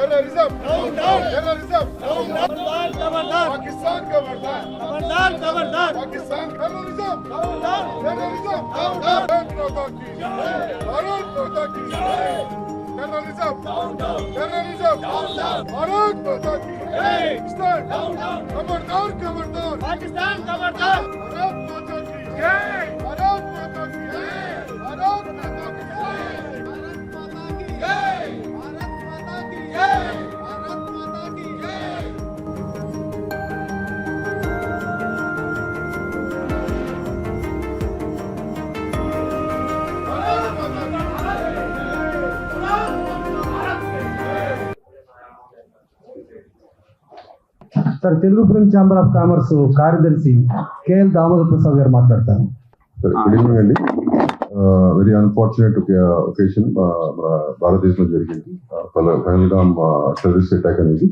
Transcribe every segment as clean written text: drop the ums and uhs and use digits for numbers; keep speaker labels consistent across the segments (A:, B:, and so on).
A: Terrorism down down. Terrorism down down. Pakistan खबरदार. खबरदार खबरदार. Pakistan terrorism down down. Terrorism down down. Bharat माता की जय. Terrorism down down. Terrorism down down. Bharat माता की जय. Pakistan down down. खबरदार खबरदार. Pakistan खबरदार. भारत माता की जय. भारत माता की जय. भारत माता की जय. भारत माता की जय. भारत माता की जय. भारत माता की जय.
B: Sir, Telugu film chamber of commerce కార్యదర్శి కేఎల్ దామోదర్ ప్రసాద్ గారు మాట్లాడతారు.
C: గుడ్ ఈవినింగ్ అండి. వెరీ అన్ఫార్చునేట్ ఒకేషన్ మన భారతదేశంలో జరిగింది. పహల్గామ్ టెర్రరిస్ట్ అటాక్ అనేది.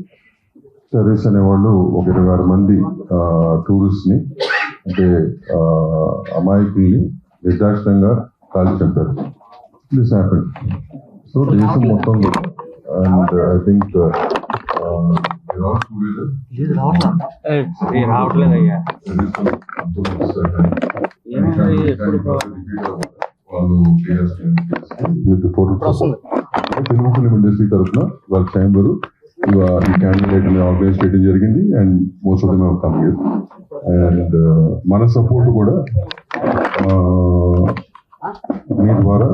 C: టెర్రరిస్ట్ అనేవాళ్ళు ఒక 26 మంది టూరిస్ట్ ని అంటే అమాయకుల్ని నిర్దాక్షిణంగా కాల్చి చంపారు. This happened. సో దేశం మొత్తం అండ్ ఐ థింక్
D: రావట్లేదయ్యా.
C: తెలుగు ఫిలిం ఇండస్ట్రీ తరఫున వాళ్ళ ఛాంబర్ ఈ క్యాండిడేట్ ని ఆర్గనైజ్ చేయడం జరిగింది. And most of them have come here. And మన సపోర్ట్ కూడా మీ ద్వారా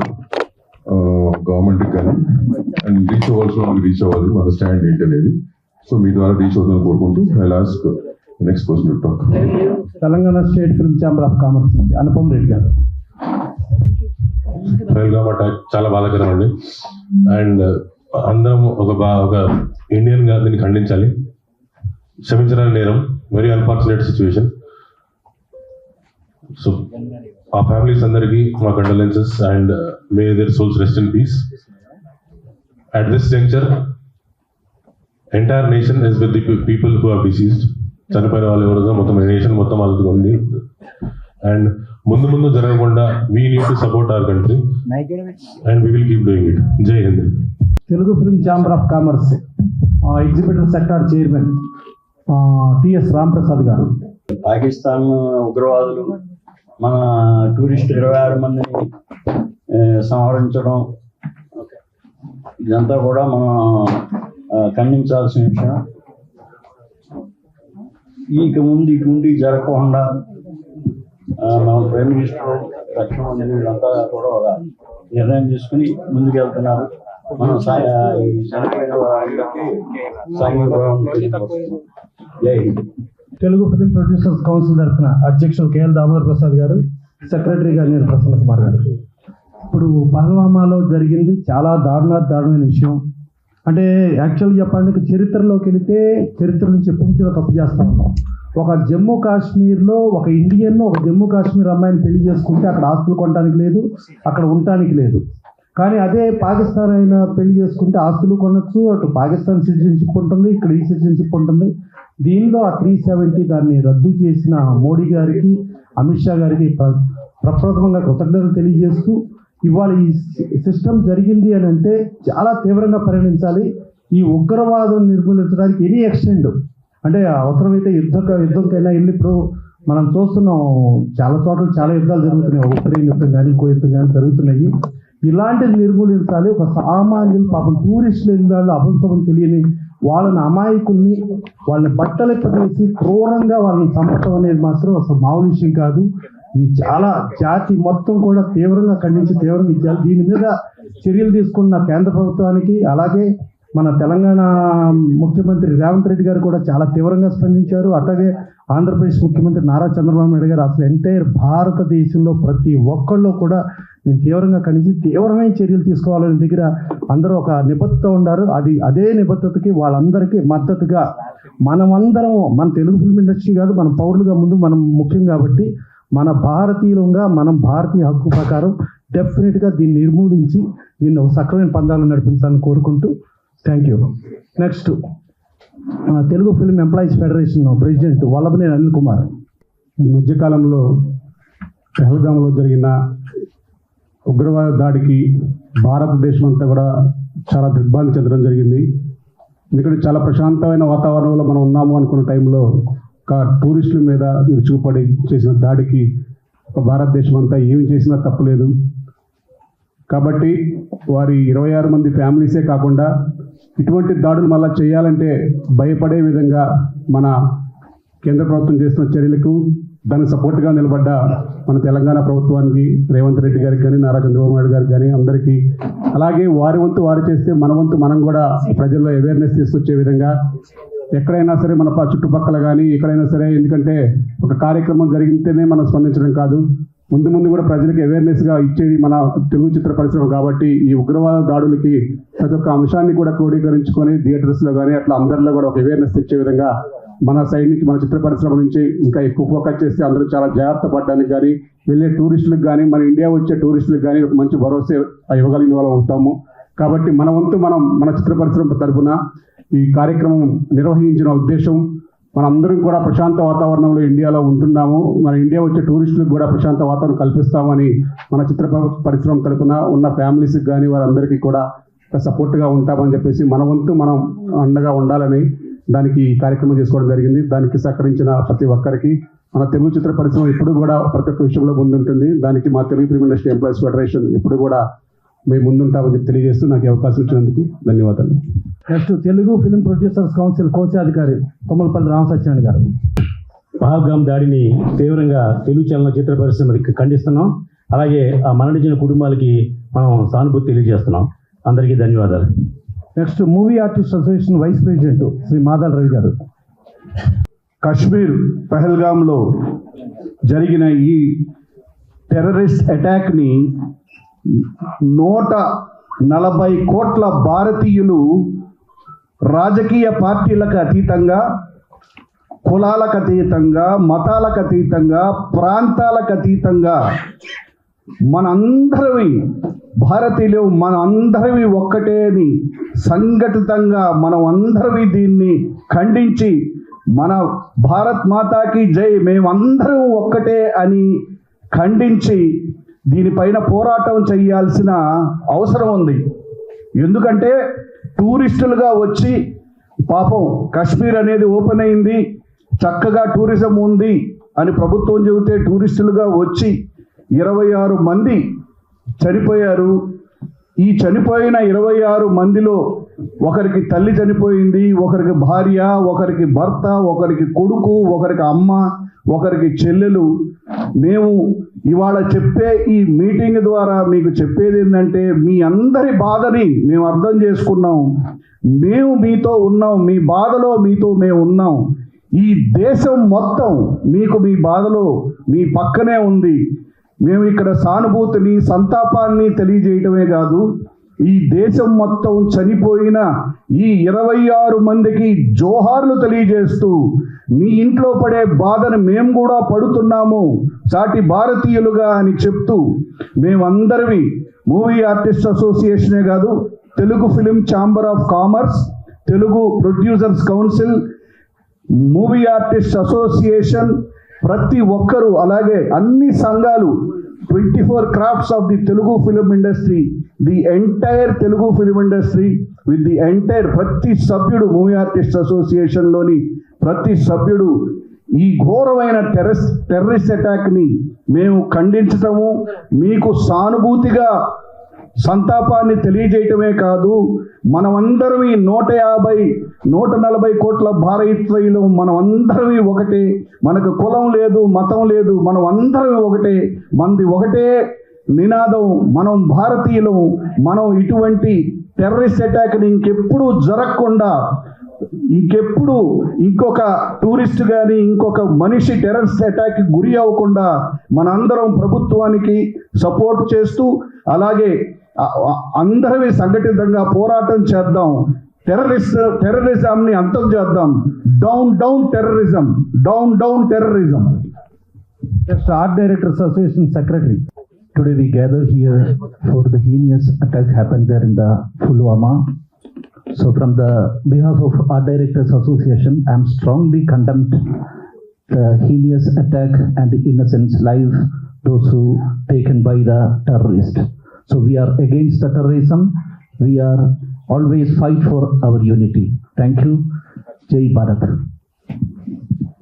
C: గవర్నమెంట్ కానీ అండ్ రీచ్ అవ్వాలి మన స్టాండ్ ఏంటి అనేది. సో మీ ద్వారా రీచ్ అవుతుందని కోరుకుంటూ I last next person to talk.
B: Telangana state film chamber of commerce నుంచి అనుపమ్ రెడ్డి గారు.
E: పహల్గామ్ అటాక్ చాలా బాధాకరం అండి. అండ్ అందరం ఒక ఇండియన్ గా దీన్ని ఖండించాలి. క్షమించడానికి నేరం. Very unfortunate situation. సో ఆ ఫ్యామిలీస్ అందరికీ మా condolences and may their souls rest in peace. At this juncture entire nation is with the people who are deceased. చనిపోయిన వాళ్ళు ఎవరుగా మొత్తం నేషన్ మొత్తం వాళ్ళతో ఉంది. అండ్ ముందు జరగకుండా we need to support our country and we will keep doing it. Jai Hind.
B: Telugu film chamber of commerce exhibitor sector chairman TS Ramprasad garu.
F: Pakistan ఉగ్రవాదులు మన టూరిస్ట్ 26 మందిని సంహరించడం ఇదంతా కూడా మనం ఖండించాల్సిన విషయం. ఇక ముందు ఇటువంటి జరగకుండా మన ప్రైమ్ మినిస్టర్ రక్షణ మంత్రి వీళ్ళంతా కూడా ఒక నిర్ణయం తీసుకుని ముందుకెళ్తున్నారు. మనం చనిపోయిన వాళ్ళకి జై Hind.
B: Telugu film producers council తరఫున అధ్యక్షులు కేఎల్ దామోదర్ ప్రసాద్ గారు, సెక్రటరీ గారు నేను ప్రసన్న కుమార్ గారు. ఇప్పుడు పహల్గామాలో జరిగింది చాలా దారుణమైన విషయం. అంటే యాక్చువల్గా చెప్పడానికి చరిత్రలోకి వెళితే చరిత్ర నుంచి ఎప్పుడు తప్పు చేస్తా ఉన్నాం. ఒక జమ్మూ కాశ్మీర్లో ఒక ఇండియన్ ఒక జమ్మూ కాశ్మీర్ అమ్మాయిని పెళ్లి చేసుకుంటే అక్కడ ఆస్తులు కొనడానికి లేదు, అక్కడ ఉండటానికి లేదు. కానీ అదే పాకిస్తాన్ అయినా పెళ్లి చేసుకుంటే ఆస్తులు కొనొచ్చు, అటు పాకిస్తాన్ సిటిజన్షిప్ ఉంటుంది, ఇక్కడ ఈ సిటిజన్షిప్ ఉంటుంది. దీనిలో ఆ 370 దాన్ని రద్దు చేసిన మోడీ గారికి, అమిత్ షా గారికి ప్రప్రథమంగా కృతజ్ఞతలు తెలియజేస్తూ, ఇవాళ ఈ సిస్టమ్ జరిగింది అని అంటే చాలా తీవ్రంగా పరిగణించాలి. ఈ ఉగ్రవాదం నిర్మూలించడానికి ఎనీ ఎక్స్టెండ్ అంటే అవసరమైతే యుద్ధంకైనా వెళ్ళి, ఇప్పుడు మనం చూస్తున్నాం చాలా చోట్ల చాలా యుద్ధాలు జరుగుతున్నాయి. ఉక్రెయిన్ యుద్ధం కానీ ఇంకో యుద్ధం కానీ జరుగుతున్నాయి. ఇలాంటివి నిర్మూలించాలి. ఒక సామాన్యులు పాపం టూరిస్టులు వెళ్ళాలి, అభంశవం తెలియని వాళ్ళని అమాయకుల్ని వాళ్ళని బట్టలు ఎప్పటేసి క్రూరంగా వాళ్ళని చంపటం అనేది మాత్రం అసలు మామూలు విషయం కాదు. ఇది చాలా జాతి మొత్తం కూడా తీవ్రంగా ఖండించి తీవ్రంగా ఇచ్చారు. దీని మీద చర్యలు తీసుకున్న కేంద్ర ప్రభుత్వానికి, అలాగే మన తెలంగాణ ముఖ్యమంత్రి రేవంత్ రెడ్డి గారు కూడా చాలా తీవ్రంగా స్పందించారు. అట్లాగే ఆంధ్రప్రదేశ్ ముఖ్యమంత్రి నారా చంద్రబాబు నాయుడు గారు అసలు ఎంటైర్ భారతదేశంలో ప్రతి ఒక్కళ్ళు కూడా నేను తీవ్రంగా ఖండించి తీవ్రమైన చర్యలు తీసుకోవాలని దగ్గర అందరూ ఒక నిబద్ధత ఉన్నారు. అదే నిబద్ధతకి వాళ్ళందరికీ మద్దతుగా మనమందరం, మన తెలుగు ఫిల్మ్ ఇండస్ట్రీ కాదు, మన పౌరులుగా ముందు మనం ముఖ్యం కాబట్టి మన భారతీయులంగా మనం భారతీయ హక్కు ప్రకారం డెఫినెట్గా దీన్ని నిర్మూలించి దీన్ని ఒక సక్రమైన పందాలను నడిపించాలని కోరుకుంటూ thank you. Next Telugu film employees federation president Vallabhaneni Anil Kumar.
G: ఈ మధ్యకాలంలో పహల్గామ్లో జరిగిన ఉగ్రవాద దాడికి భారతదేశం అంతా కూడా చాలా దిగ్భ్రాంతి చెందడం జరిగింది. ఎందుకంటే చాలా ప్రశాంతమైన వాతావరణంలో మనం ఉన్నాము అనుకున్న టైంలో ఒక టూరిస్టుల మీద విరుచుకుపడి చేసిన దాడికి ఒక భారతదేశం అంతా ఏమి చేసినా తప్పులేదు. కాబట్టి వారి 26 మంది ఫ్యామిలీసే కాకుండా ఇటువంటి దాడులు మళ్ళీ చేయాలంటే భయపడే విధంగా మన కేంద్ర ప్రభుత్వం చేస్తున్న చర్యలకు దానికి సపోర్ట్గా నిలబడ్డ మన తెలంగాణ ప్రభుత్వానికి, రేవంత్ రెడ్డి గారికి కానీ, నారా చంద్రబాబు నాయుడు గారికి కానీ అందరికీ, అలాగే వారి వంతు వారు చేస్తే మన వంతు మనం కూడా ప్రజల్లో అవేర్నెస్ తీసుకొచ్చే విధంగా ఎక్కడైనా సరే మన చుట్టుపక్కల కానీ ఎక్కడైనా సరే, ఎందుకంటే ఒక కార్యక్రమం జరిగితేనే మనం స్పందించడం కాదు, ముందు ముందు కూడా ప్రజలకు అవేర్నెస్గా ఇచ్చేది మన తెలుగు చిత్ర పరిశ్రమ. కాబట్టి ఈ ఉగ్రవాద దాడులకి ప్రతి ఒక్క అంశాన్ని కూడా క్రోడీకరించుకొని థియేటర్స్లో కానీ అట్లా అందరిలో కూడా ఒక అవేర్నెస్ తెచ్చే విధంగా మన సైడ్ నుంచి, మన చిత్ర పరిశ్రమ నుంచి ఇంకా ఎక్కువ ఫోకస్ చేస్తే అందరూ చాలా జాగ్రత్త పడడానికి కానీ, వెళ్ళే టూరిస్టులకు కానీ, మన ఇండియా వచ్చే టూరిస్టులకు కానీ ఒక మంచి భరోసా ఇవ్వగలిగిన వాళ్ళం అవుతాము. కాబట్టి మన వంతు మనం మన చిత్ర పరిశ్రమ తరఫున ఈ కార్యక్రమం నిర్వహించిన ఉద్దేశం మనందరం కూడా ప్రశాంత వాతావరణంలో ఇండియాలో ఉంటున్నాము, మన ఇండియా వచ్చే టూరిస్టులకు కూడా ప్రశాంత వాతావరణం కల్పిస్తామని మన చిత్ర పరిశ్రమ తరఫున ఉన్న ఫ్యామిలీస్కి కానీ వారందరికీ కూడా సపోర్ట్గా ఉంటామని చెప్పేసి మన వంతు మనం అండగా ఉండాలని దానికి ఈ కార్యక్రమం చేసుకోవడం జరిగింది. దానికి సహకరించిన ప్రతి ఒక్కరికి మన తెలుగు చిత్ర పరిశ్రమ ఎప్పుడు కూడా ప్రతి ఒక్క విషయంలో ముందుంటుంది. దానికి మా Telugu film industry employees federation ఎప్పుడు కూడా మేము ముందుంటామని చెప్పి తెలియజేస్తూ నాకు ఈ అవకాశం ఇచ్చినందుకు ధన్యవాదాలు.
B: Next Telugu film producers council కోశాధికారి కొమ్మలపల్లి రామసత్యాన్ని గారు.
D: పహల్గామ్ దాడిని తీవ్రంగా తెలుగు చలనచిత్ర పరిశ్రమకి ఖండిస్తున్నాం. అలాగే ఆ మరణించిన కుటుంబాలకి మనం సానుభూతి తెలియజేస్తున్నాం. అందరికీ ధన్యవాదాలు.
B: Next movie artist association vice president Shri Madal Ravi garu.
H: Kashmir పహల్గామ్లో జరిగిన ఈ టెర్రరిస్ట్ అటాక్ని 140 కోట్ల భారతీయులు రాజకీయ పార్టీలకు అతీతంగా, కులాలకు అతీతంగా, మతాలకు అతీతంగా, ప్రాంతాలకు అతీతంగా మనందరివి భారతీయులు మనందరివి ఒక్కటే అని సంఘటితంగా మనం అందరివి దీన్ని ఖండించి మన భారత్ మాతాకి జై, మేమందరం ఒక్కటే అని ఖండించి దీనిపైన పోరాటం చేయాల్సిన అవసరం ఉంది. ఎందుకంటే టూరిస్టులుగా వచ్చి పాపం కశ్మీర్ అనేది ఓపెన్ అయింది, చక్కగా టూరిజం ఉంది అని ప్రభుత్వం చెబితే టూరిస్టులుగా వచ్చి 26 మంది చనిపోయారు. ఈ చనిపోయిన 26 మందిలో ఒకరికి తల్లి చనిపోయింది, ఒకరికి భార్య, ఒకరికి భర్త, ఒకరికి కొడుకు, ఒకరికి అమ్మ, ఒకరికి చెల్లెలు. మేము ఇవాళ చెప్పే ఈ మీటింగ్ ద్వారా మీకు చెప్పేది ఏంటంటే మీ అందరి బాధని మేము అర్థం చేసుకున్నాం, మేము మీతో ఉన్నాం, మీ బాధలో మీతో మేము ఉన్నాం. ఈ దేశం మొత్తం మీకు మీ బాధలో మీ పక్కనే ఉంది. మేము ఇక్కడ సానుభూతిని, సంతాపాన్ని తెలియజేయటమే కాదు, ఈ దేశం మొత్తం చనిపోయిన ఈ 26 మందికి జోహార్లు తెలియజేస్తూ మీ ఇంట్లో పడే బాధను మేము కూడా పడుతున్నాము సాటి భారతీయులుగా అని చెప్తూ మేమందరివి మూవీ ఆర్టిస్ట్ అసోసియేషనే కాదు, Telugu film chamber of commerce, Telugu producers council, movie artist association, ప్రతి ఒక్కరూ, అలాగే అన్ని సంఘాలు, 24 crafts of the Telugu film industry, the entire Telugu film industry with the entire ప్రతి సభ్యుడు, మూవీ ఆర్టిస్ట్ అసోసియేషన్లోని ప్రతి సభ్యుడు ఈ ఘోరమైన టెర్రరిస్ట్ అటాక్ని మేము ఖండించటము, మీకు సానుభూతిగా సంతాపాన్ని తెలియజేయటమే కాదు, మనమందరం 140 కోట్ల భారతీయులు మనమందరం ఒకటే, మనకు కులం లేదు, మతం లేదు, మనం అందరం ఒకటే, మనది ఒకటే నినాదం, మనం భారతీయులం. మనం ఇటువంటి టెర్రరిస్ట్ అటాక్ని ఇంకెప్పుడు జరగకుండా, ఇంకెప్పుడు ఇంకొక టూరిస్ట్ కానీ ఇంకొక మనిషి టెర్రరిస్ట్ అటాక్కి గురి అవ్వకుండా మనందరం ప్రభుత్వానికి సపోర్ట్ చేస్తూ, అలాగే అందరమే సంఘటితంగా పోరాటం చేద్దాం, టెర్రరిజంని అంతం చేద్దాం. Down terrorism, down terrorism.
B: Next, Art Directors Association Secretary.
I: Today we gather here for the heinous attack happened there in the Pulwama. So from the behalf of Art Directors Association, I am strongly condemned the heinous attack and the innocent life those who taken by the terrorist. So we are against the terrorism. We are always fight for our unity. Thank you. Jai Bharat.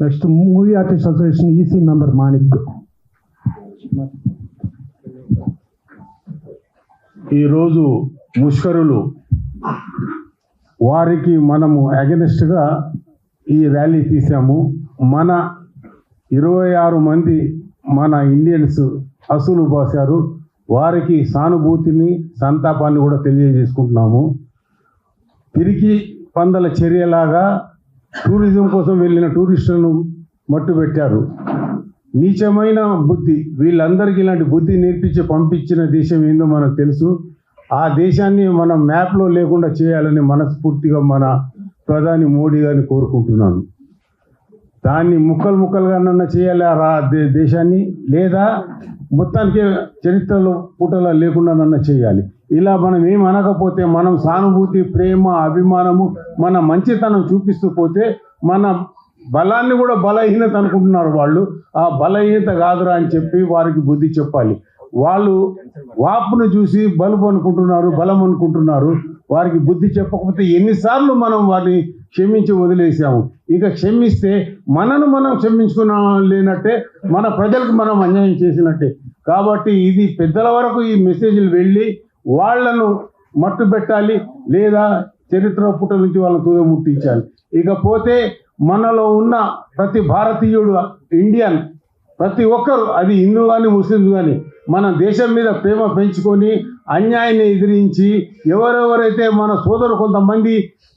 B: Next movie artist association EC member Manik.
G: ఈరోజు ముష్కరులు వారికి మనము అగెనిస్ట్గా ఈ rally తీసాము. మన 26 మంది మన Indians అసలు పోసారు. వారికి సానుభూతిని సంతాపాన్ని కూడా తెలియజేసుకుంటున్నాము. తిరిగి పందల చర్యలాగా టూరిజం కోసం వెళ్ళిన టూరిస్టులను మట్టుబెట్టారు. నీచమైన బుద్ధి, వీళ్ళందరికీ ఇలాంటి బుద్ధి నేర్పించి పంపించిన దేశం ఏందో మనకు తెలుసు. ఆ దేశాన్ని మనం మ్యాప్లో లేకుండా చేయాలని మనస్ఫూర్తిగా మన ప్రధాని మోడీ గారిని కోరుకుంటున్నాను. దాన్ని ముక్కలు ముక్కలుగానన్నా చేయాలి ఆ దేశాన్ని, లేదా మొత్తానికి చరిత్రలో పుటలా లేకుండానన్నా చేయాలి. ఇలా మనం ఏం అనకపోతే, మనం సానుభూతి, ప్రేమ, అభిమానము, మన మంచితనం చూపిస్తూ పోతే మన బలాన్ని కూడా బలహీనత అనుకుంటున్నారు వాళ్ళు. ఆ బలహీనత కాదురా అని చెప్పి వారికి బుద్ధి చెప్పాలి. వాళ్ళు వాపును చూసి బలుపు అనుకుంటున్నారు, బలం అనుకుంటున్నారు. వారికి బుద్ధి చెప్పకపోతే ఎన్నిసార్లు మనం వారిని క్షమించి వదిలేసాము. ఇక క్షమిస్తే మనను మనం క్షమించుకున్నా లేనట్టే, మన ప్రజలకు మనం అన్యాయం చేసినట్టే. కాబట్టి ఇది పెద్దల వరకు ఈ మెసేజ్లు వెళ్ళి వాళ్లను మట్టు పెట్టాలి, లేదా చరిత్ర పుట నుంచి వాళ్ళని తుదముట్టించాలి. ఇకపోతే మనలో ఉన్న ప్రతి భారతీయుడు, ఇండియన్ ప్రతి ఒక్కరు, అది హిందూ కానీ ముస్లింలు కానీ, మన దేశం మీద ప్రేమ పెంచుకొని అన్యాయాన్ని ఎదిరించి, ఎవరెవరైతే మన సోదరు కొంతమంది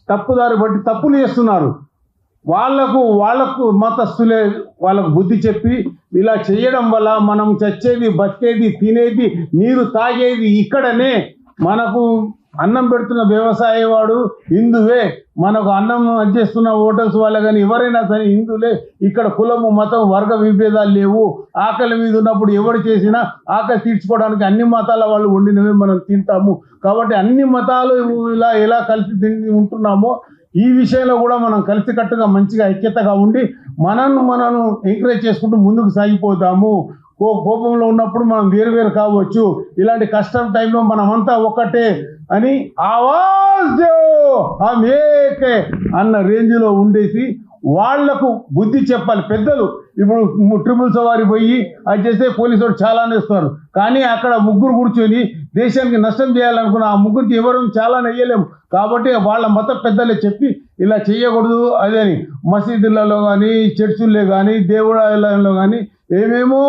G: తప్పుదారి బట్టి తప్పులు చేస్తున్నారు, వాళ్లకు మతస్థులే వాళ్ళకు బుద్ధి చెప్పి, ఇలా చేయడం వల్ల మనం చచ్చేది, బతికేది, తినేది, నీరు తాగేది ఇక్కడనే. మనకు అన్నం పెడుతున్న వ్యవసాయవాడు హిందువే, మనకు అన్నం అందిస్తున్న హోటల్స్ వాళ్ళే కానీ ఎవరైనా సరే హిందువులే. ఇక్కడ కులము, మతం, వర్గ విభేదాలు లేవు. ఆకలి మీద ఉన్నప్పుడు ఎవరు చేసినా ఆకలి తీర్చుకోవడానికి అన్ని మతాల వాళ్ళు వండినవే మనం తింటాము. కాబట్టి అన్ని మతాలు ఇలా ఎలా కలిసి ఉంటున్నామో ఈ విషయంలో కూడా మనం కలిసికట్టుగా మంచిగా ఐక్యతగా ఉండి మనను ఎంకరేజ్ చేసుకుంటూ ముందుకు సాగిపోతాము. కోపంలో ఉన్నప్పుడు మనం వేరు కావచ్చు, ఇలాంటి కష్టం టైంలో మనమంతా ఒక్కటే అని ఆవాజ్ దేవో హమ్ ఏకే అన్న రేంజ్లో ఉండేసి వాళ్లకు బుద్ధి చెప్పాలి పెద్దలు. ఇప్పుడు ట్రిపుల్ సవారీ పోయి అది చేస్తే పోలీసు వాడు చాలానే ఇస్తారు, కానీ అక్కడ ముగ్గురు కూర్చొని దేశానికి నష్టం చేయాలనుకున్న ఆ ముగ్గురికి ఎవరు చాలానే వేయలేము. కాబట్టి వాళ్ళ మత పెద్దలే చెప్పి ఇలా చేయకూడదు అదే అని మసీదులలో కానీ, చర్చిల్లో కానీ, దేవుడాలయంలో కానీ ఏమేమో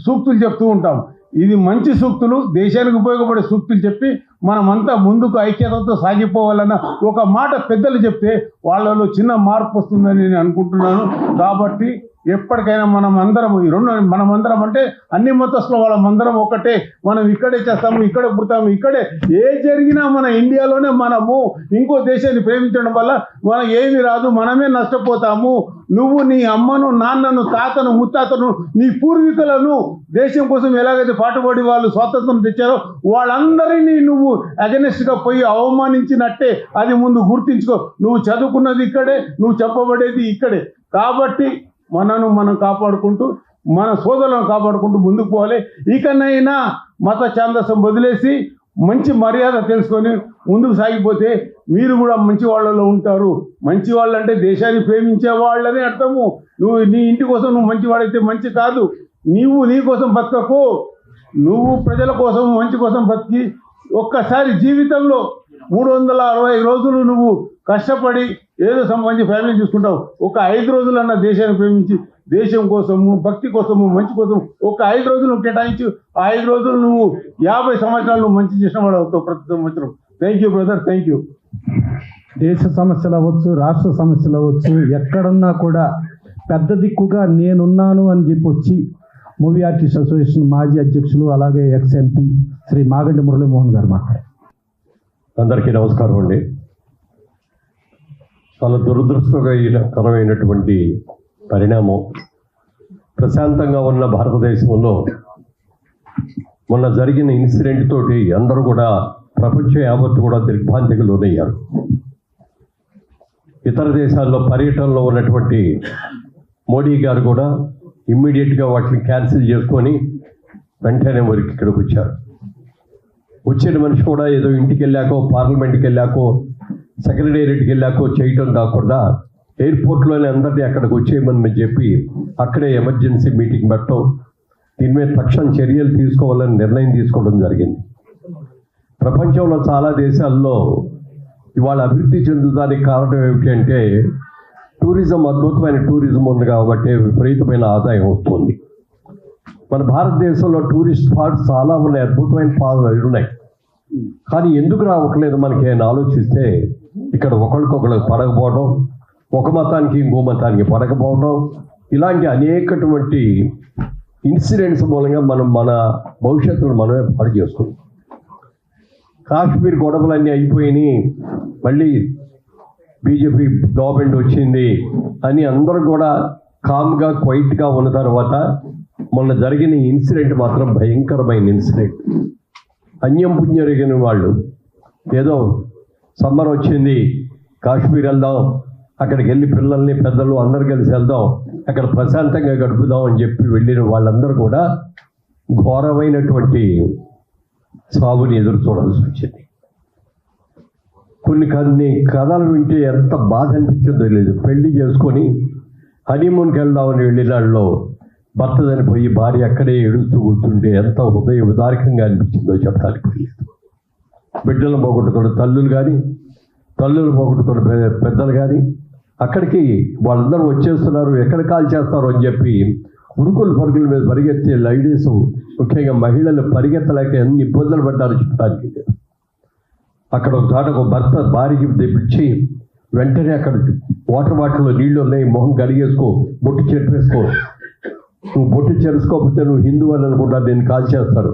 G: సూక్తులు చెప్తూ ఉంటాం. ఇది మంచి సూక్తులు, దేశానికి ఉపయోగపడే సూక్తులు చెప్పి మనమంతా ముందుకు ఐక్యతతో సాగిపోవాలన్న ఒక మాట పెద్దలు చెప్తే వాళ్ళలో చిన్న మార్పు వస్తుందని నేను అనుకుంటున్నాను. కాబట్టి ఎప్పటికైనా మనమందరం అంటే అన్ని మతస్థుల వాళ్ళమందరం ఒకటే. మనం ఇక్కడే చేస్తాము, ఇక్కడే పుడతాము, ఇక్కడే ఏ జరిగినా మన ఇండియాలోనే మనము. ఇంకో దేశాన్ని ప్రేమించడం వల్ల మనం ఏమి రాదు, మనమే నష్టపోతాము. నువ్వు నీ అమ్మను, నాన్నను, తాతను, ముత్తాతను, నీ పూర్వీకులను దేశం కోసం ఎలాగైతే పాటుపడి వాళ్ళు స్వాతంత్రం తెచ్చారో వాళ్ళందరినీ నువ్వు అగెనిస్ట్గా పోయి అవమానించినట్టే. అది ముందు గుర్తించుకో. నువ్వు చదువుకున్నది ఇక్కడే, నువ్వు చెప్పబడేది ఇక్కడే. కాబట్టి మనం కాపాడుకుంటూ, మన సోదరులను కాపాడుకుంటూ ముందుకు పోవాలి. ఇకనైనా మత ఛాందసం వదిలేసి మంచి మర్యాద తెలుసుకొని ముందుకు సాగిపోతే మీరు కూడా మంచి వాళ్ళలో ఉంటారు. మంచి వాళ్ళంటే దేశాన్ని ప్రేమించే వాళ్ళని అర్థము. నువ్వు నీ ఇంటి కోసం నువ్వు మంచివాడైతే మంచి కాదు. నీవు నీ కోసం బతకకు, నువ్వు ప్రజల కోసం, మంచి కోసం బతికి ఒక్కసారి జీవితంలో 365 రోజులు నువ్వు కష్టపడి ఏదో సంబంధించి ఫ్యామిలీ చూసుకుంటావు. ఒక 5 రోజులన్నా దేశాన్ని ప్రేమించి, దేశం కోసము, భక్తి కోసము, మంచి కోసం ఒక 5 రోజులు కేటాయించు. ఆ 5 రోజులు నువ్వు 50 సంవత్సరాలు నువ్వు మంచి చేసిన వాడు అవుతావు ప్రతి సంవత్సరం. Thank you brother, thank you.
B: దేశ సమస్యలు అవ్వచ్చు, రాష్ట్ర సమస్యలు అవ్వచ్చు, ఎక్కడున్నా కూడా పెద్ద దిక్కుగా నేనున్నాను అని చెప్పి వచ్చి మూవీ ఆర్టిస్ట్ అసోసియేషన్ మాజీ అధ్యక్షులు అలాగే ఎక్స్-ఎంపీ శ్రీ మాగంటి మురళీమోహన్ గారు మాట్లాడారు.
J: అందరికీ నమస్కారం అండి. చాలా దురదృష్టకరమైనటువంటి పరిణామం. ప్రశాంతంగా ఉన్న భారతదేశంలో మొన్న జరిగిన ఇన్సిడెంట్ తోటి అందరూ కూడా, ప్రపంచ యావత్తు కూడా దిగ్భ్రాంతికి లోనయ్యారు. ఇతర దేశాల్లో పర్యటనలో ఉన్నటువంటి మోడీ గారు కూడా ఇమ్మీడియట్గా వాటిని క్యాన్సిల్ చేసుకొని వెంటనే వారికి ఇక్కడికి వచ్చారు. వచ్చిన మనిషి కూడా ఏదో ఇంటికి వెళ్ళాకో పార్లమెంట్కి వెళ్ళాకో సెక్రటేరియట్కి వెళ్ళాకో చేయటం కాకుండా ఎయిర్పోర్ట్లోనే అందరినీ అక్కడికి వచ్చేయమని చెప్పి అక్కడే ఎమర్జెన్సీ మీటింగ్ పెట్టడం, దీని మీద తక్షణ చర్యలు తీసుకోవాలని నిర్ణయం తీసుకోవడం జరిగింది. ప్రపంచంలో చాలా దేశాల్లో ఇవాళ అభివృద్ధి చెందుతానికి కారణం ఏమిటంటే టూరిజం, అద్భుతమైన టూరిజం ఉంది కాబట్టి విపరీతమైన ఆదాయం వస్తుంది. మన భారతదేశంలో టూరిస్ట్ స్పాట్స్ చాలా ఉన్నాయి, అద్భుతమైన ఉన్నాయి. కానీ ఎందుకు రావట్లేదు మనకి అని ఆలోచిస్తే ఇక్కడ ఒకరికొకరికి పడకపోవడం, ఒక మతానికి ఇంకో మతానికి పడకపోవడం, ఇలాంటి అనేకటువంటి ఇన్సిడెంట్స్ మూలంగా మనం మన భవిష్యత్తును మనమే పాడు చేసుకుంటాం. కాశ్మీర్ గొడవలన్నీ అయిపోయినాయి, మళ్ళీ బీజేపీ గవర్నమెంట్ వచ్చింది అని అందరూ కూడా కామ్గా క్వైట్గా ఉన్న తర్వాత మొన్న జరిగిన ఇన్సిడెంట్ మాత్రం భయంకరమైన ఇన్సిడెంట్. అన్యం పుణ్యరిగిన వాళ్ళు ఏదో సమ్మర్ వచ్చింది కాశ్మీర్ వెళ్దాం, అక్కడికి వెళ్ళి పిల్లల్ని పెద్దలు అందరు కలిసి వెళ్దాం, అక్కడ ప్రశాంతంగా గడుపుదాం అని చెప్పి వెళ్ళిన వాళ్ళందరూ కూడా ఘోరమైనటువంటి సాగుని ఎదురు చూడాల్సి వచ్చింది. కొన్ని కథలు వింటే ఎంత బాధ అనిపించిందో లేదు. పెళ్లి చేసుకొని హనీమూన్కి వెళ్దామని వెళ్ళినాళ్ళలో భర్త చనిపోయి భార్య అక్కడే ఏడుస్తూ కూర్చుంటే ఎంత హృదయ ఉదారికంగా అనిపించిందో చెప్పడానికి లేదు. బిడ్డలు పోగొట్టుకున్న తల్లులు కానీ, తల్లులు పోగొట్టుకున్న పెద్దలు కానీ అక్కడికి వాళ్ళందరూ వచ్చేస్తున్నారు, ఎక్కడ కాల్ చేస్తారు అని చెప్పి ఉరుకుల పరుగుల మీద పరిగెత్తే లేడీస్, ముఖ్యంగా మహిళలు పరిగెత్తలేక ఎన్ని ఇబ్బందులు పడ్డారో చెప్పడానికి లేదు. అక్కడ ఒక చోట ఒక భర్త భార్యకి తెప్పించి వెంటనే అక్కడ వాటర్ బాటిల్లో నీళ్లు ఉన్నాయి, మొహం కడిగేసుకో, బొట్టు చెరిపేసుకో, నువ్వు బొట్టు చెరుసుకోకపోతే నువ్వు హిందూ అని అనుకుంటా, నేను కాల్ చేస్తారు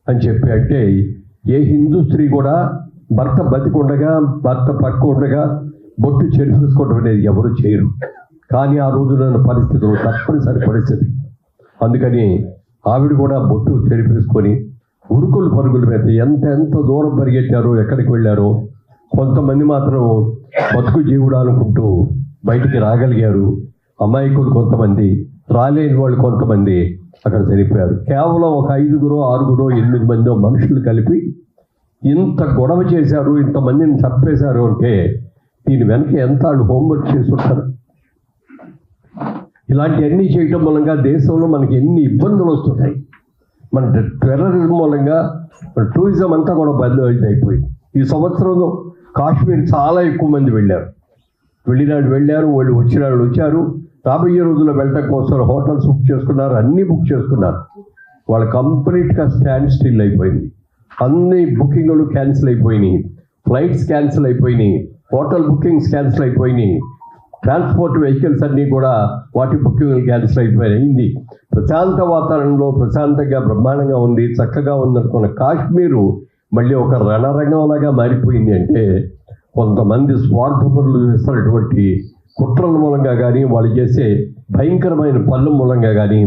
J: అని చెప్పి అంటే ఏ హిందూ స్త్రీ కూడా భర్త బతికుండగా, భర్త పక్క ఉండగా బొట్టు చెరిపేసుకోవడం అనేది ఎవరు చేయరు. కానీ ఆ రోజున పరిస్థితులు తప్పనిసరి పరిస్థితి. అందుకని ఆవిడ కూడా బొట్టు చెరిపేసుకొని ఉరుకులు పరుగుల మీద ఎంత దూరం పరిగెత్తారో, ఎక్కడికి వెళ్ళారో. కొంతమంది మాత్రం బతుకు జీవుడు అనుకుంటూ బయటికి రాగలిగారు. అమాయకులు కొంతమంది, రాలేని వాళ్ళు కొంతమంది అక్కడ చనిపోయారు. కేవలం ఒక 5, 6, 8 మంది మనుషులు కలిపి ఇంత గొడవ చేశారు, ఇంతమందిని చంపేశారు అంటే దీని వెనక ఎంత వాళ్ళు హోంవర్క్ చేసి ఉంటారు. ఇలాంటివన్నీ చేయటం మూలంగా దేశంలో మనకి ఎన్ని ఇబ్బందులు వస్తున్నాయి. మన టెర్రరిజం మూలంగా మన టూరిజం అంతా కూడా అయిపోయింది. ఈ సంవత్సరం కాశ్మీర్ చాలా ఎక్కువ మంది వెళ్ళారు, వెళ్ళారు, వాళ్ళు వచ్చారు. రాబోయే రోజుల్లో వెళ్ళటం కోసం హోటల్స్ బుక్ చేసుకున్నారు, అన్నీ బుక్ చేసుకున్నారు. వాళ్ళు కంప్లీట్గా స్టాండ్ స్టిల్ అయిపోయింది. అన్ని బుకింగ్లు క్యాన్సిల్ అయిపోయినాయి, ఫ్లైట్స్ క్యాన్సిల్ అయిపోయినాయి, హోటల్ బుకింగ్స్ క్యాన్సిల్ అయిపోయినాయి, ట్రాన్స్పోర్ట్ వెహికల్స్ అన్నీ కూడా వాటి బుకింగ్లు క్యాన్సిల్ అయిపోయింది. ప్రశాంత వాతావరణంలో ప్రశాంతంగా బ్రహ్మాండంగా ఉంది, చక్కగా ఉందనుకున్న కాశ్మీరు మళ్ళీ ఒక రణరంగంలాగా మారిపోయింది. అంటే కొంతమంది స్వార్థపరులు చేస్తున్నటువంటి కుట్రల మూలంగా కానీ, వాళ్ళు చేసే భయంకరమైన పనుల మూలంగా కానీ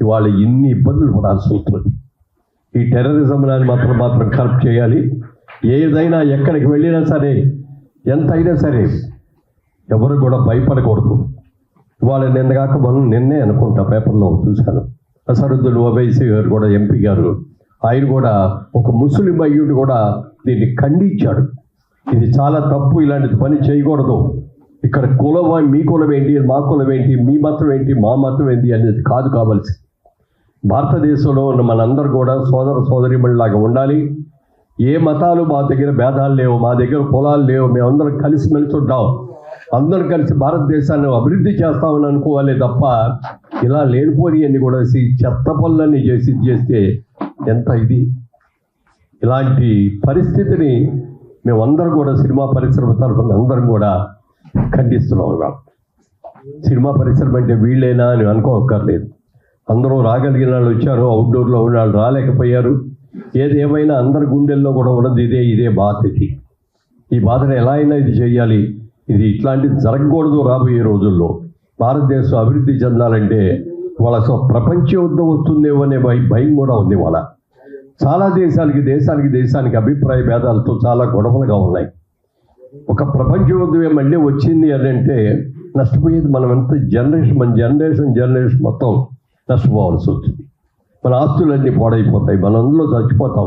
J: ఇవాళ ఇన్ని ఇబ్బందులు పడాల్సి వస్తుంది. ఈ టెర్రరిజం అని మాత్రం కరెక్ట్ చేయాలి. ఏదైనా ఎక్కడికి వెళ్ళినా సరే, ఎంత అయినా సరే ఎవరు కూడా భయపడకూడదు. ఇవాళ నిన్నే అనుకుంటా పేపర్లో చూశాను, అసరుద్దీన్ ఓవైసీ గారు కూడా, ఎంపీ గారు, ఆయన కూడా ఒక ముస్లిం అయ్యుడు కూడా దీన్ని ఖండించాడు. ఇది చాలా తప్పు, ఇలాంటి పని చేయకూడదు. ఇక్కడ కులం, మీ కులం ఏంటి, మా కులం ఏంటి, మీ మతం ఏంటి, మా మతం ఏంటి అనేది కాదు కావాల్సి. భారతదేశంలో ఉన్న మనందరూ కూడా సోదర సోదరీమణిలాగా ఉండాలి. ఏ మతాలు మా దగ్గర భేదాలు లేవు, మా దగ్గర కులాలు లేవు, మేమందరం కలిసిమెలిసి ఉంటాం, అందరం కలిసి భారతదేశాన్ని అభివృద్ధి చేస్తామని అనుకోవాలి తప్ప ఇలా లేనిపోని అన్ని కూడా చెత్త పనులన్నీ చేస్తే ఎంత ఇది. ఇలాంటి పరిస్థితిని మేమందరం కూడా సినిమా పరిశ్రమ తరఫున అందరం కూడా ఖండిస్తున్నాం. సినిమా పరిశ్రమ అంటే వీళ్ళేనా అని అనుకోక్కర్లేదు. అందరూ రాగలిగిన వాళ్ళు వచ్చారు, అవుట్డోర్లో ఉన్న వాళ్ళు రాలేకపోయారు. ఏదేమైనా అందరి గుండెల్లో కూడా ఉన్నది ఇదే బాధ. ఈ బాధను ఎలా అయినా ఇది చేయాలి, ఇది ఇట్లాంటిది జరగకూడదు. రాబోయే రోజుల్లో భారతదేశం అభివృద్ధి చెందాలంటే వాళ్ళ అసలు ప్రపంచ యుద్ధం వస్తుందేమో అనే భయం కూడా ఉంది. వాళ్ళ చాలా దేశానికి అభిప్రాయ భేదాలతో చాలా గొడవలుగా ఉన్నాయి. ఒక ప్రపంచ యుద్ధమే మళ్ళీ వచ్చింది అని అంటే నష్టపోయేది మనం ఎంత మన జనరేషన్ మొత్తం నష్టపోవాల్సి వస్తుంది. మన ఆస్తులన్నీ పాడైపోతాయి, మనం అందులో చచ్చిపోతాం.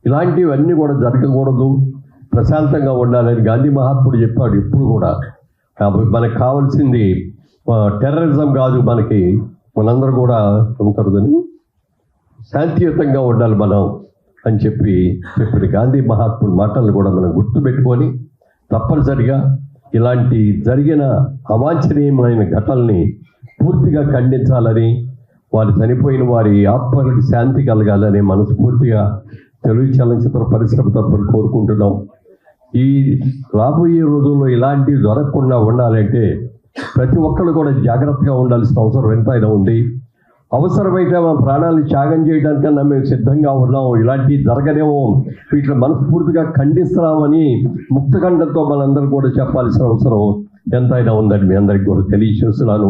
J: ఇలాంటివన్నీ కూడా జరగకూడదు, ప్రశాంతంగా ఉండాలని గాంధీ మహాత్ముడు చెప్పాడు ఎప్పుడు కూడా. కాబట్టి మనకు కావాల్సింది టెర్రరిజం కాదు, మనందరూ కూడా ఉంటారుదని శాంతియుతంగా ఉండాలి మనం అని చెప్పిన గాంధీ మహాత్ముడి మాటలను కూడా మనం గుర్తుపెట్టుకొని తప్పనిసరిగా ఇలాంటి జరిగిన అవాంఛనీయమైన ఘటనల్ని పూర్తిగా ఖండించాలని, వారు చనిపోయిన వారి ఆత్మలకు శాంతి కలగాలని మనస్ఫూర్తిగా తెలుగు చలనచిత్ర పరిశ్రమ తరపున కోరుకుంటున్నాం. ఈ రాబోయే రోజుల్లో ఇలాంటివి జరగకుండా ఉండాలంటే ప్రతి ఒక్కరు కూడా జాగ్రత్తగా ఉండాల్సిన అవసరం ఎంతైనా ఉంది. అవసరమైతే మా ప్రాణాలను త్యాగం చేయడానికన్నా మేము సిద్ధంగా ఉన్నాం, ఇలాంటివి జరగనేమో, వీటిని మనస్ఫూర్తిగా ఖండిస్తున్నామని ముక్తఖండంతో మనందరూ కూడా చెప్పాల్సిన అవసరం ఎంతైనా ఉందని మీ అందరికీ కూడా తెలియజేస్తున్నాను.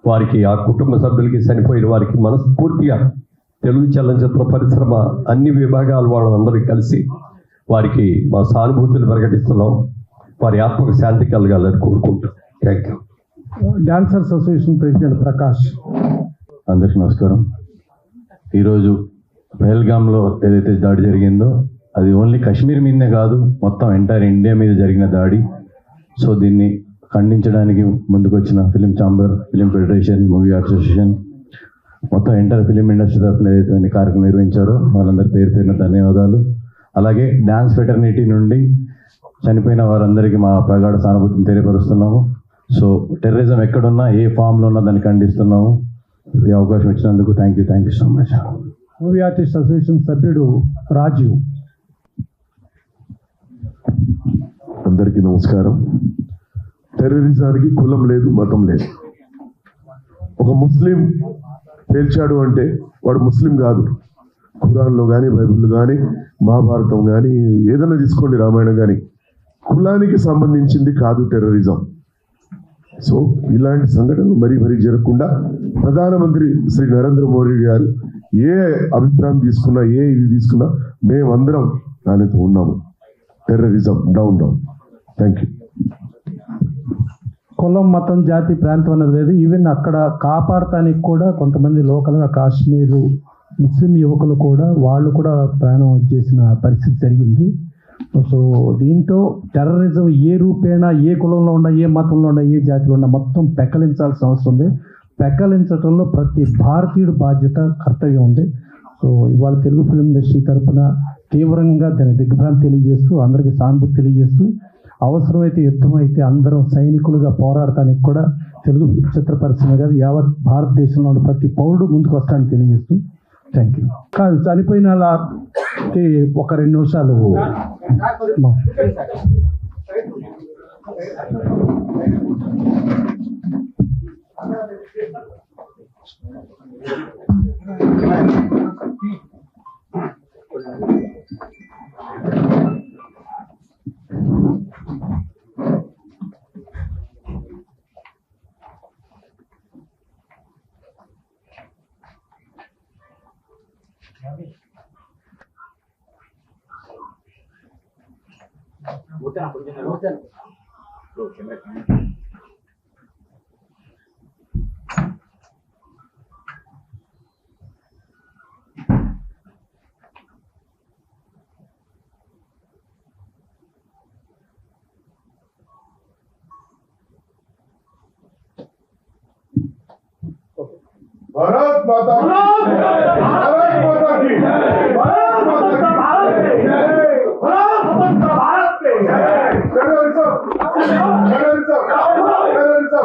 J: వారికి, ఆ కుటుంబ సభ్యులకి, చనిపోయిన వారికి మనస్ఫూర్తిగా తెలుగు చలనచిత్ర పరిశ్రమ అన్ని విభాగాల వాళ్ళందరికీ కలిసి వారికి మా సానుభూతులు ప్రకటిస్తున్నాం. వారి ఆత్మకు శాంతి కలగాలని కోరుకుంటాం. Thank you.
B: Dancers association president Prakash.
K: అందరికీ నమస్కారం. ఈరోజు పహల్గామ్లో ఏదైతే దాడి జరిగిందో అది ఓన్లీ కాశ్మీర్ మీదనే కాదు, మొత్తం ఎంటైర్ ఇండియా మీద జరిగిన దాడి. సో దీన్ని ఖండించడానికి ముందుకొచ్చిన film chamber, film federation, movie association, మొత్తం ఎంటైర్ ఫిలిం ఇండస్ట్రీ తరఫున ఏదైతే కార్యక్రమం నిర్వహించారో వాళ్ళందరి పేరు ధన్యవాదాలు. అలాగే డ్యాన్స్ ఫెటర్నిటీ నుండి చనిపోయిన వారందరికీ మా ప్రగాఢ సానుభూతిని తెలియపరుస్తున్నాము. సో టెర్రరిజం ఎక్కడున్నా, ఏ ఫామ్లో ఉన్నా దాన్ని ఖండిస్తున్నాము. ఈ అవకాశం ఇచ్చినందుకు thank you so much.
B: Movie artist association సభ్యుడు రాజీవ్.
L: అందరికీ నమస్కారం. టెర్రరిజానికి కులం లేదు, మతం లేదు. ఒక ముస్లిం పేల్చాడు అంటే వాడు ముస్లిం కాదు. ఖురాన్లో కానీ, బైబిల్లో కానీ, మహాభారతం కానీ, ఏదైనా తీసుకోండి, రామాయణం కానీ, కులానికి సంబంధించింది కాదు టెర్రరిజం. సో ఇలాంటి సంఘటనలు మరీ జరగకుండా ప్రధానమంత్రి శ్రీ నరేంద్ర మోడీ గారు ఏ అభిప్రాయం తీసుకున్నా, ఏ ఇది తీసుకున్నా మేమందరం దానితో ఉన్నాము. Terrorism down. Thank you.
B: కులం, మతం, జాతి, ప్రాంతం అనేది లేదు. ఈవెన్ అక్కడ కాపాడటానికి కూడా కొంతమంది లోకల్గా కాశ్మీరు ముస్లిం యువకులు కూడా వాళ్ళు కూడా ప్రాణం చేసిన పరిస్థితి జరిగింది. సో దీంతో టెర్రరిజం ఏ రూపేణా, ఏ కులంలో ఉన్నా, ఏ మతంలో ఉన్నా, ఏ జాతిలో ఉన్నా మొత్తం పెక్కలించాల్సిన అవసరం ఉంది. పెక్కలించడంలో ప్రతి భారతీయుడు బాధ్యత, కర్తవ్యం ఉంది. సో ఇవాళ తెలుగు ఫిలిం ఇండస్ట్రీ తరఫున తీవ్రంగా దాని దిగ్భ్రాంతి తెలియజేస్తూ, అందరికీ సానుభూతి తెలియజేస్తూ, అవసరమైతే యుద్ధం అయితే అందరం సైనికులుగా పోరాడటానికి కూడా తెలుగు చిత్ర పరిశ్రమ కాదు, యావత్ భారతదేశంలో ఉన్న ప్రతి పౌరుడు ముందుకు వస్తాడని తెలియజేస్తూ థ్యాంక్ యూ. కాదు, చనిపోయిన వాళ్ళకి ఒక 2 నిమిషాలు
A: भारत माता की, भारत माता की, भारत माता की, भारत के टेररिज्म, टेररिज्म, टेररिज्म,